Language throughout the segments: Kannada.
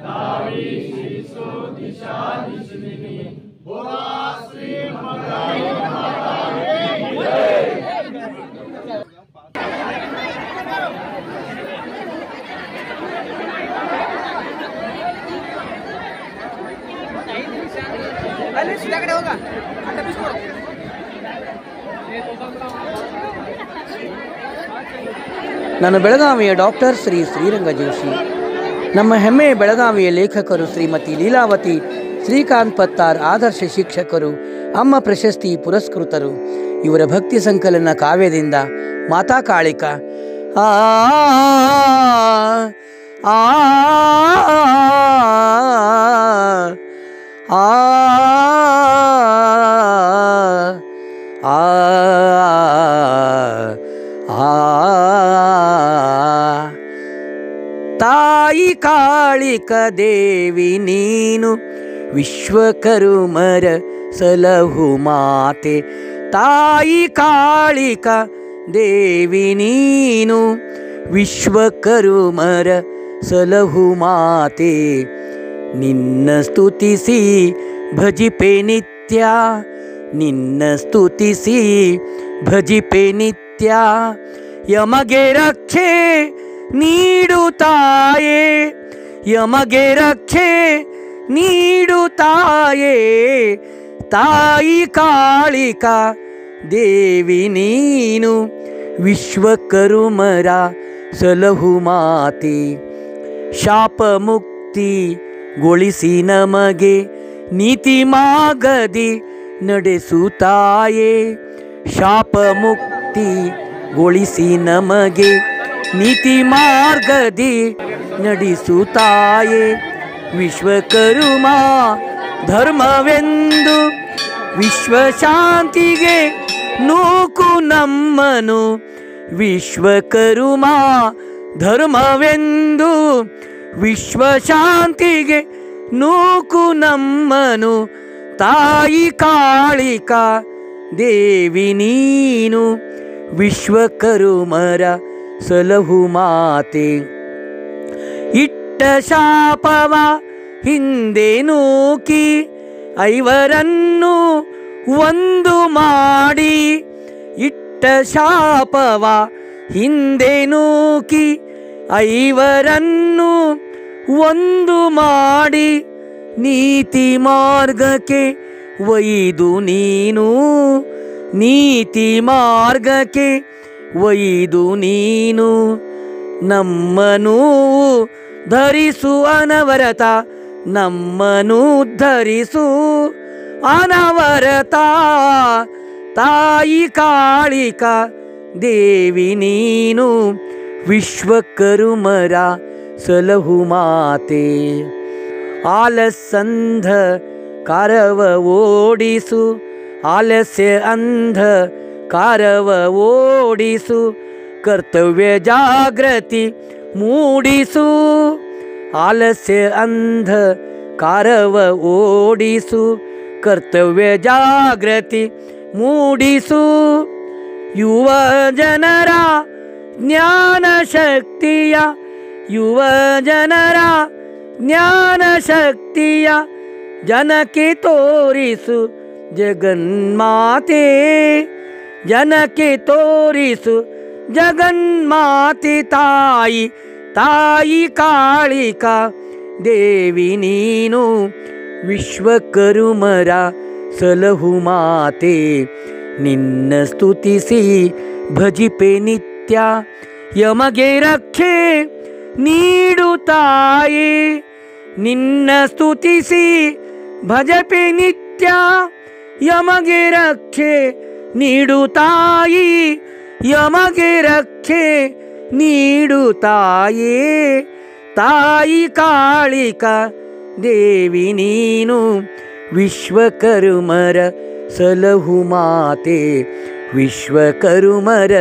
Davi Shisu ನಾನು ಬೆಳಗಾವಿಯ ಡಾಕ್ಟರ್ ಶ್ರೀ ಶ್ರೀರಂಗ ಜೋಶಿ. ನಮ್ಮ ಹೆಮ್ಮೆಯ ಬೆಳಗಾವಿಯ ಲೇಖಕರು ಶ್ರೀಮತಿ ಲೀಲಾವತಿ ಶ್ರೀಕಾಂತ್ ಪತ್ತಾರ್ ಆದರ್ಶ ಶಿಕ್ಷಕರು, ಅಮ್ಮ ಪ್ರಶಸ್ತಿ ಪುರಸ್ಕೃತರು. ಇವರ ಭಕ್ತಿ ಸಂಕಲನ ಕಾವ್ಯದಿಂದ ಮಾತಾ ಕಾಳಿಕಾ. ಆ ಆ ಆ ತಾಯಿ ಕಾಳಿಕ ದೇವಿ ನೀನು, ವಿಶ್ವಕರ್ಮರ ಸಲಹು ಮಾತೆ. ತಾಯಿ ಕಾಳಿಕ ದೇವಿ ನೀನು, ವಿಶ್ವಕರ್ಮರ ಸಲಹು ಮಾತೆ. ನಿನ್ನ ಸ್ತುತಿಸಿ ಭಜಿಪೆ ನಿತ್ಯ, ನಿನ್ನ ಸ್ತುತಿಸಿ ಭಜಿಪೆ ನಿತ್ಯ. ಯಮಗೆ ರಕ್ಷೆ ನೀಡುತ್ತಾಯೇ, ಯಮಗೆ ರಕ್ಷೆ ನೀಡುತ್ತಾಯೇ. ತಾಯಿ ಕಾಳಿಕಾ ದೇವಿ ನೀನು, ವಿಶ್ವಕರ್ಮರ ಸಲಹು ಮಾತೆ. ಶಾಪ ಮುಕ್ತಿಗೊಳಿಸಿ ನಮಗೆ ನೀತಿ ಮಾರ್ಗದಿ ನಡೆಸುತ್ತಾಯೇ. ಶಾಪ ಮುಕ್ತಿಗೊಳಿಸಿ ನಮಗೆ ನೀತಿ ಮಾರ್ಗದಿ ನಡೆಸುತ್ತಾಯೇ. ವಿಶ್ವಕರ್ಮ ಧರ್ಮವೆಂದು ವಿಶ್ವಶಾಂತಿಗೆ ನೂಕು ನಮ್ಮನು. ವಿಶ್ವಕರ್ಮ ಧರ್ಮವೆಂದು ವಿಶ್ವಶಾಂತಿಗೆ ನೂಕು ನಮ್ಮನು. ತಾಯಿ ಕಾಳಿಕಾ ದೇವಿ ನೀನು, ವಿಶ್ವಕರ್ಮರ ಸಲಹು ಮಾತೆ. ಇಟ್ಟ ಶಾಪವ ಹಿಂದೆ ನೂಕಿ ಐವರನ್ನು ಒಂದು ಮಾಡಿ. ಇಟ್ಟ ಶಾಪವ ಹಿಂದೆ ನೂಕಿ ಐವರನ್ನು ಒಂದು ಮಾಡಿ. ನೀತಿ ಮಾರ್ಗಕ್ಕೆ ಒಯ್ದು ನೀನು, ನೀತಿ ಮಾರ್ಗಕ್ಕೆ ಒಯ್ದು ನೀನು. ನಮ್ಮನು ಧರಿಸು ಅನವರತ, ನಮ್ಮನು ಧರಿಸು ಅನವರತ. ತಾಯಿ ಕಾಳಿಕಾ ದೇವಿ ನೀನು, ವಿಶ್ವಕರ್ಮರ ಸಲಹು ಮಾತೆ. ಆಲಸ್ಸಂಧ ಕಾರವ ಓಡಿಸು, ಆಲಸ್ಯ ಅಂಧ ಕಾರವ ಓಡಿಸು. ಕರ್ತವ್ಯ ಜಾಗೃತಿ ಮೂಡಿಸು, ಆಲಸ್ಯ ಅಂಧ ಕಾರವ ಓಡಿಸು. ಕರ್ತವ್ಯ ಜಾಗೃತಿ ಮೂಡಿಸು. ಯುವ ಜನರ ಜ್ಞಾನ ಶಕ್ತಿಯ, ಯುವ ಜನರ ಜ್ಞಾನ ಶಕ್ತಿಯ ಜನಕ್ಕೆ ತೋರಿಸು ಜಗನ್ಮಾತೆ. ಜನಕ್ಕೆ ತೋರಿಸು ಜಗನ್ಮಾತೆ. ತಾಯಿ ತಾಯಿ ಕಾಳಿಕಾ ದೇವಿ ನೀನು, ವಿಶ್ವಕರ್ಮರ ಸಲಹು ಮಾತೆ. ನಿನ್ನ ಸ್ತುತಿಸಿ ಭಜಿಪೆ ನಿತ್ಯ, ಯಮಗೆ ರಕ್ಷೆ ನೀಡುತ್ತಾಯೇ. ನಿನ್ನ ಸ್ತುತಿಸಿ ಭಜಪೆ ನಿತ್ಯ, ಯಮಗೆ ರಕ್ಷೆ ನೀಡುತ್ತಾಯಿ. ಯಮಗೆ ರಕ್ಷೆ ನೀಡುತ್ತಾಯೇ. ತಾಯಿ ಕಾಳಿಕಾ ದೇವಿ ನೀನು, ವಿಶ್ವಕರ್ಮರ ಸಲಹು ಮಾತೆ. ವಿಶ್ವಕರ್ಮರ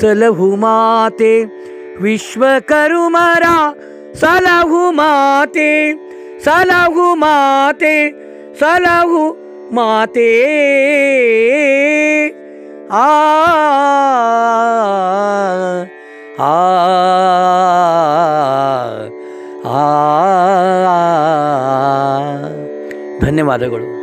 ಸಲಹು ಮಾತೆ, ವಿಶ್ವಕರ್ಮರ ಸಲಹು ಮಾತೆ. ಸಲಹು ಮಾತೆ, ಸಲಹು ಮಾತೆ. ಆ ಆ ಧನ್ಯವಾದಗಳು.